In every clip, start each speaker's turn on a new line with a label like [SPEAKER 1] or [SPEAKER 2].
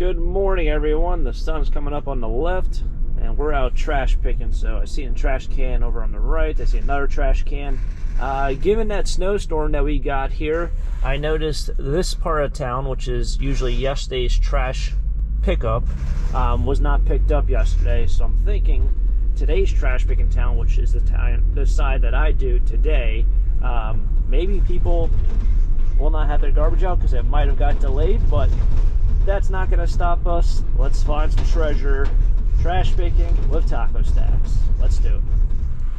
[SPEAKER 1] Good morning, everyone. The sun's coming up on the left, and we're out trash picking. So I see a trash can over on the right. I see another trash can. Given that snowstorm that we got here, I noticed this part of town, which is usually yesterday's trash pickup, was not picked up yesterday. So I'm thinking today's trash picking town, which is the side that I do today, maybe people will not have their garbage out because it might have got delayed, but that's not going to stop us. Let's find some treasure. Trash picking with taco stacks. Let's do it.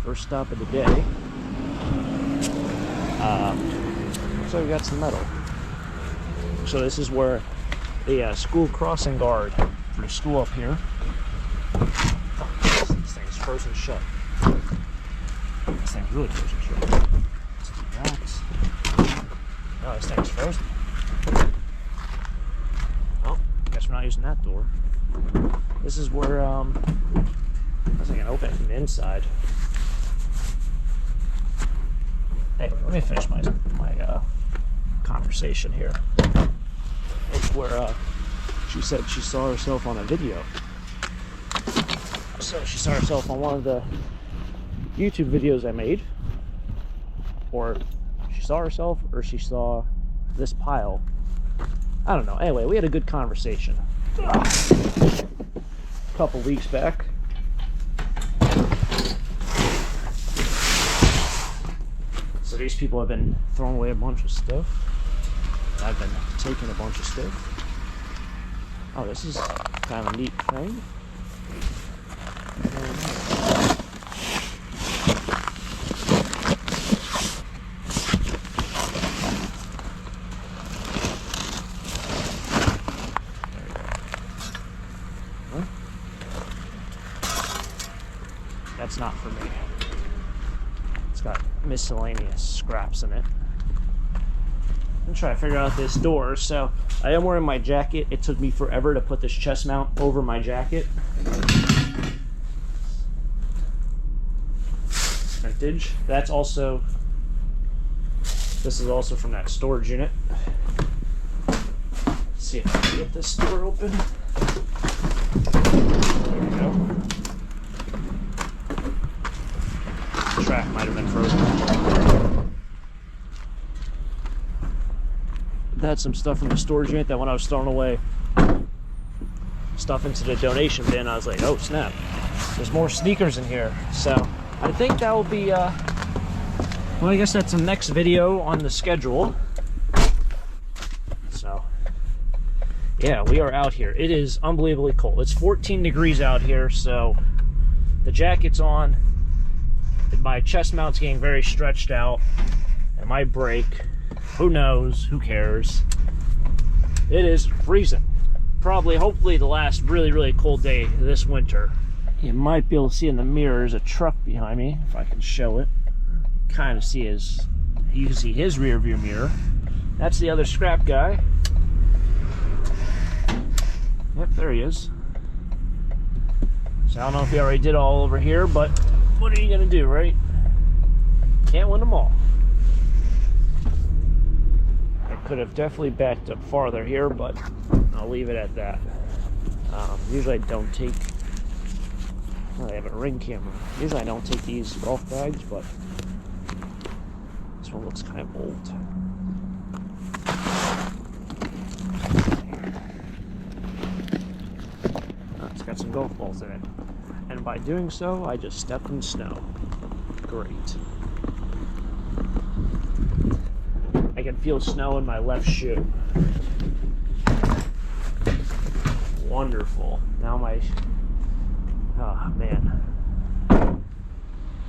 [SPEAKER 1] First stop of the day. Looks like we got some metal. So this is where the school crossing guard for the school up here. Oh, this thing's frozen shut. This thing's really frozen shut. Let's do that. Oh, this thing's frozen. Guess we're not using that door. This is where I was I can open it from the inside. Hey, let me finish my conversation here. It's where she said she saw herself on a video. So she saw herself on one of the YouTube videos I made, or she saw herself, or she saw this pile. I don't know. Anyway, we had a good conversation a couple weeks back. So these people have been throwing away a bunch of stuff. I've been taking a bunch of stuff. Oh, this is kind of a neat thing. That's not for me. It's got miscellaneous scraps in it. I'm trying to figure out this door. So I am wearing my jacket. It took me forever to put this chest mount over my jacket. Vintage. That's also, this is also from that storage unit. Let's see if I can get this door open. There we go. Track might have been frozen. That's some stuff from the storage unit that when I was throwing away stuff into the donation bin, I was like, oh snap, there's more sneakers in here. So I think that will be well, I guess that's the next video on the schedule. So yeah, we are out here. It is unbelievably cold. It's 14 degrees out here, so the jacket's on. My chest mount's getting very stretched out. It might break. Who knows? Who cares? It is freezing. Probably, hopefully, the last really, really cold day this winter. You might be able to see in the mirror, there's a truck behind me, if I can show it. Kind of see his, you can see his rear view mirror. That's the other scrap guy. Yep, there he is. So I don't know if he already did all over here, but what are you gonna do, right? Can't win them all. I could have definitely backed up farther here, but I'll leave it at that. Usually I don't take, well, I have a ring camera. Usually I don't take these golf bags, but this one looks kind of old. It's got some golf balls in it. And by doing so, I just stepped in snow. Great. I can feel snow in my left shoe. Wonderful. Now my, oh man. I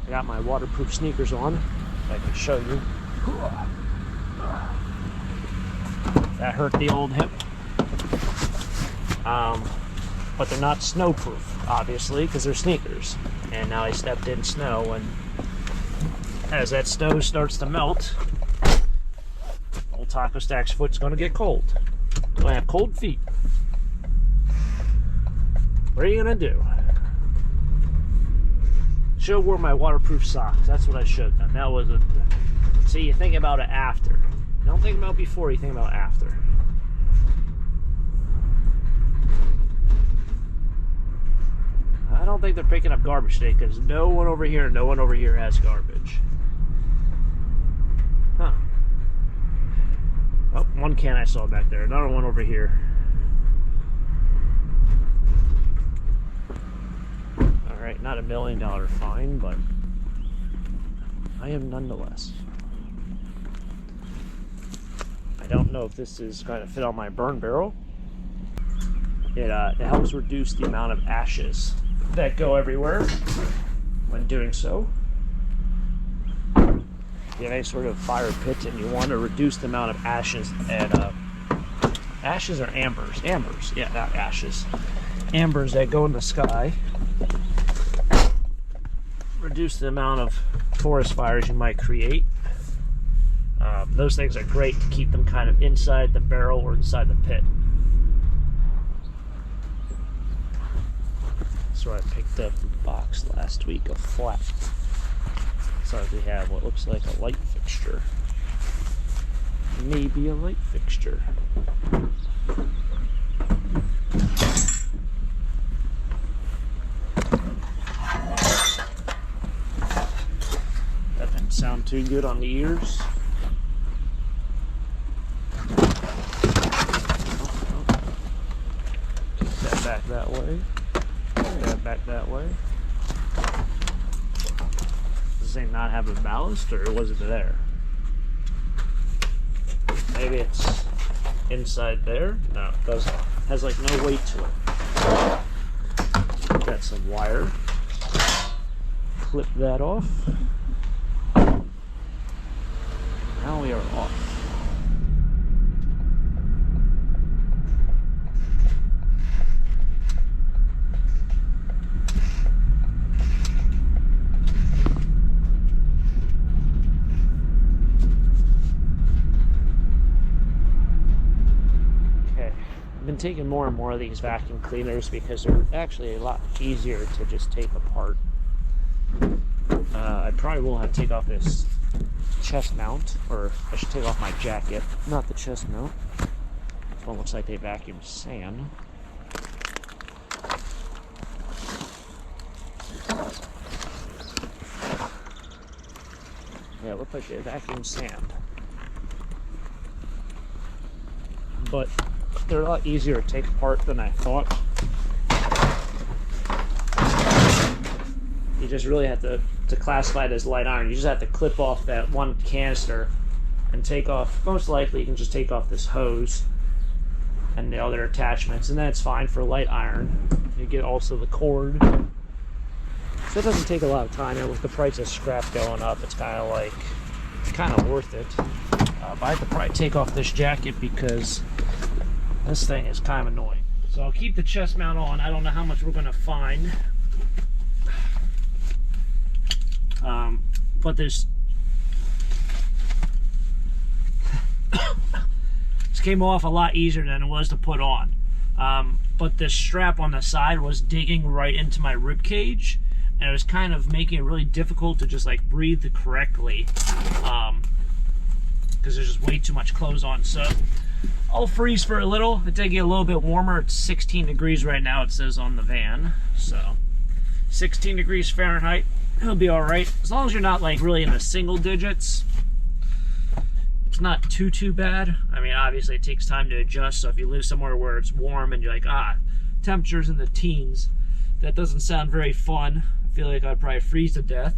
[SPEAKER 1] got my waterproof sneakers on, if I can show you. That hurt the old hip. But they're not snowproof, obviously, because they're sneakers. And now I stepped in snow, and as that snow starts to melt, old Taco Stack's foot's going to get cold. I have cold feet. What are you going to do? Should have worn my waterproof socks. That's what I should have done. That was a... See, you think about it after. You don't think about before, you think about after. think they're picking up garbage today because no one over here has garbage. Huh. Oh, one can I saw back there. Another one over here. Alright, not $1 million fine, but I am nonetheless. I don't know if this is going to fit on my burn barrel. It helps reduce the amount of ashes that go everywhere when doing so. If you have any sort of fire pit and you want to reduce the amount of ashes and ashes or ambers? Ambers, yeah, not ashes. Ambers that go in the sky. Reduce the amount of forest fires you might create. Those things are great to keep them kind of inside the barrel or inside the pit. So I picked up a box last week of flat. So we have what looks like a light fixture. Maybe a light fixture. That didn't sound too good on the ears. Kick that back that way. That back that way. Does it not have a ballast, or was it there? Maybe it's inside there. No, it doesn't. It has like no weight to it. Got some wire. Clip that off. Now we are off. I've been taking more and more of these vacuum cleaners because they're actually a lot easier to just take apart. I probably will have to take off this chest mount, or I should take off my jacket, not the chest mount. This one looks like they vacuumed sand. Yeah, it looked like they vacuumed sand. But they're a lot easier to take apart than I thought. You just really have to classify it as light iron. You just have to clip off that one canister and take off, most likely you can just take off this hose and the other attachments, and that's fine for light iron. You get also the cord. So it doesn't take a lot of time, and with the price of scrap going up, it's kind of worth it. But I have to probably take off this jacket because this thing is kind of annoying. So I'll keep the chest mount on. I don't know how much we're going to find. But there's... This came off a lot easier than it was to put on. But the strap on the side was digging right into my rib cage, and it was kind of making it really difficult to just like breathe correctly. Because there's just way too much clothes on. So I'll freeze for a little. It did get a little bit warmer. It's 16 degrees right now, it says on the van. So 16 degrees Fahrenheit, it'll be all right. As long as you're not like really in the single digits, it's not too bad. I mean, obviously it takes time to adjust. So if you live somewhere where it's warm and you're like, temperatures in the teens, that doesn't sound very fun. I feel like I'd probably freeze to death.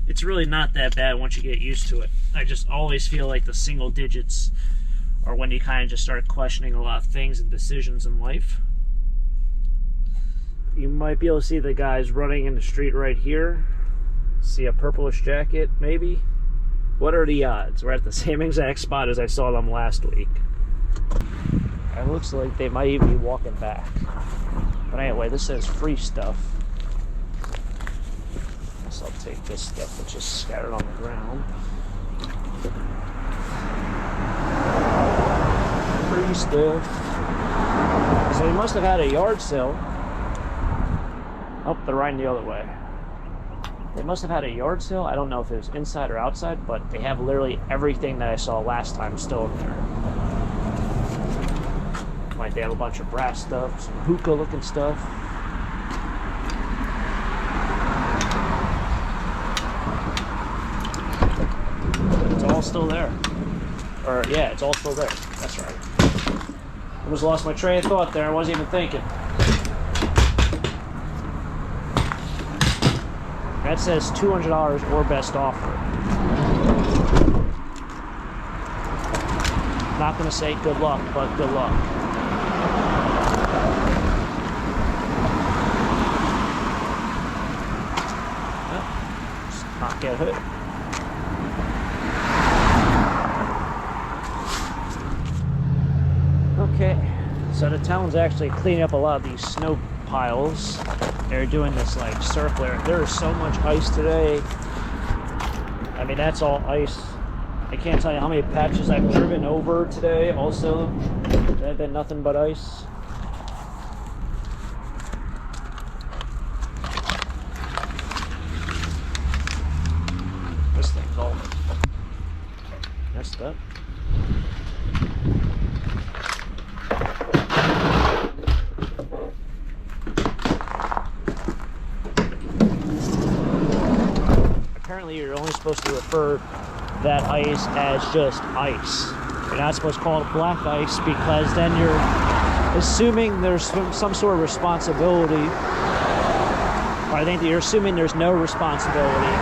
[SPEAKER 1] It's really not that bad once you get used to it. I just always feel like the single digits are when you kind of just start questioning a lot of things and decisions in life. You might be able to see the guys running in the street right here. See a purplish jacket, maybe? What are the odds? We're at the same exact spot as I saw them last week. It looks like they might even be walking back. But anyway, this says free stuff. So I'll take this stuff that's just scattered on the ground. Free stuff. So they must have had a yard sale. Oh, they're riding the other way. They must have had a yard sale. I don't know if it was inside or outside, but they have literally everything that I saw last time still in there. Like they have a bunch of brass stuff, some hookah looking stuff. still there. Or, yeah, it's all still there. That's right. Almost lost my train of thought there. I wasn't even thinking. That says $200 or best offer. Not going to say good luck, but good luck. Just not get hit. Okay, so the town's actually cleaning up a lot of these snow piles. They're doing this like circular. There is so much ice today. I mean, that's all ice. I can't tell you how many patches I've driven over today also. That have been nothing but ice. This thing's all messed up. Apparently you're only supposed to refer that ice as just ice. You're not supposed to call it black ice, because then you're assuming there's some sort of responsibility. Or I think that you're assuming there's no responsibility,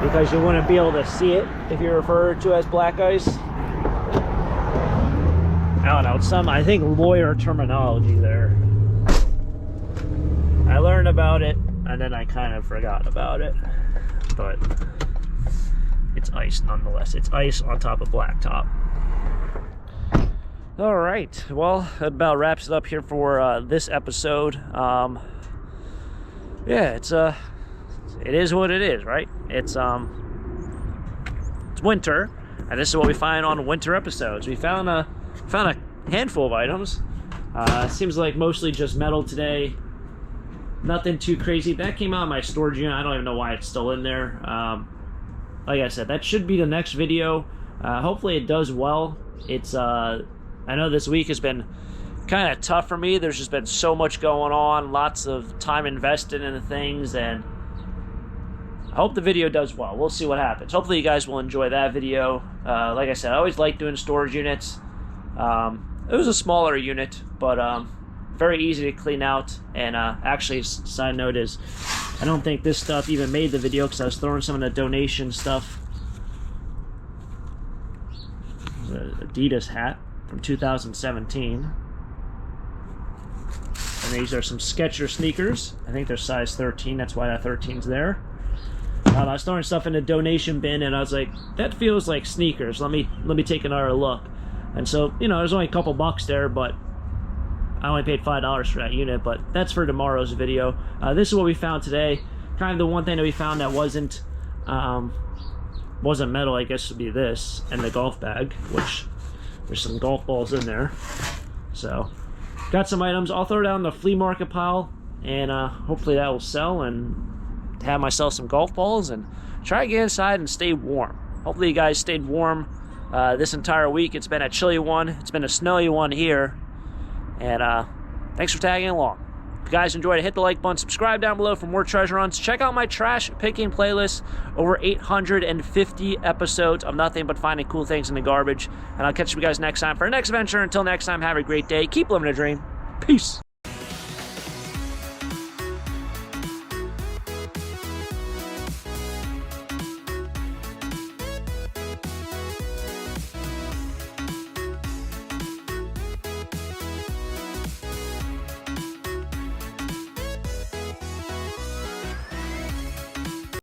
[SPEAKER 1] because you wouldn't be able to see it if you refer to it as black ice. I don't know, it's some, I think, lawyer terminology there. I learned about it and then I kind of forgot about it, but it's ice nonetheless. It's ice on top of blacktop. All right, well, that about wraps it up here for this episode. Yeah, it is what it is, right? It's winter, and this is what we find on winter episodes. We found a handful of items. Seems like mostly just metal today. Nothing too crazy. That came out of my storage unit. I don't even know why it's still in there. Like I said, that should be the next video. Hopefully it does well. It's I know this week has been kind of tough for me. There's just been so much going on, lots of time invested into things, and I hope the video does well. We'll see what happens. Hopefully you guys will enjoy that video. Like I said, I always like doing storage units. It was a smaller unit, but very easy to clean out. And actually, side note is, I don't think this stuff even made the video because I was throwing some of the donation stuff. An Adidas hat from 2017. And these are some Skechers sneakers. I think they're size 13. That's why that 13's there. I was throwing stuff in a donation bin, and I was like, that feels like sneakers. Let me take another look. And so, you know, there's only a couple bucks there, but I only paid $5 for that unit. But that's for tomorrow's video. This is what we found today. Kind of the one thing that we found that wasn't metal, I guess, would be this and the golf bag, which there's some golf balls in there. So, got some items. I'll throw it down the flea market pile, and hopefully that will sell, and have myself some golf balls and try to get inside and stay warm. Hopefully you guys stayed warm this entire week. It's been a chilly one. It's been a snowy one here. And thanks for tagging along. If you guys enjoyed it, hit the like button, subscribe down below for more treasure hunts. Check out my trash picking playlist. Over 850 episodes of nothing but finding cool things in the garbage. And I'll catch you guys next time for our next adventure. Until next time, have a great day. Keep living a dream. Peace.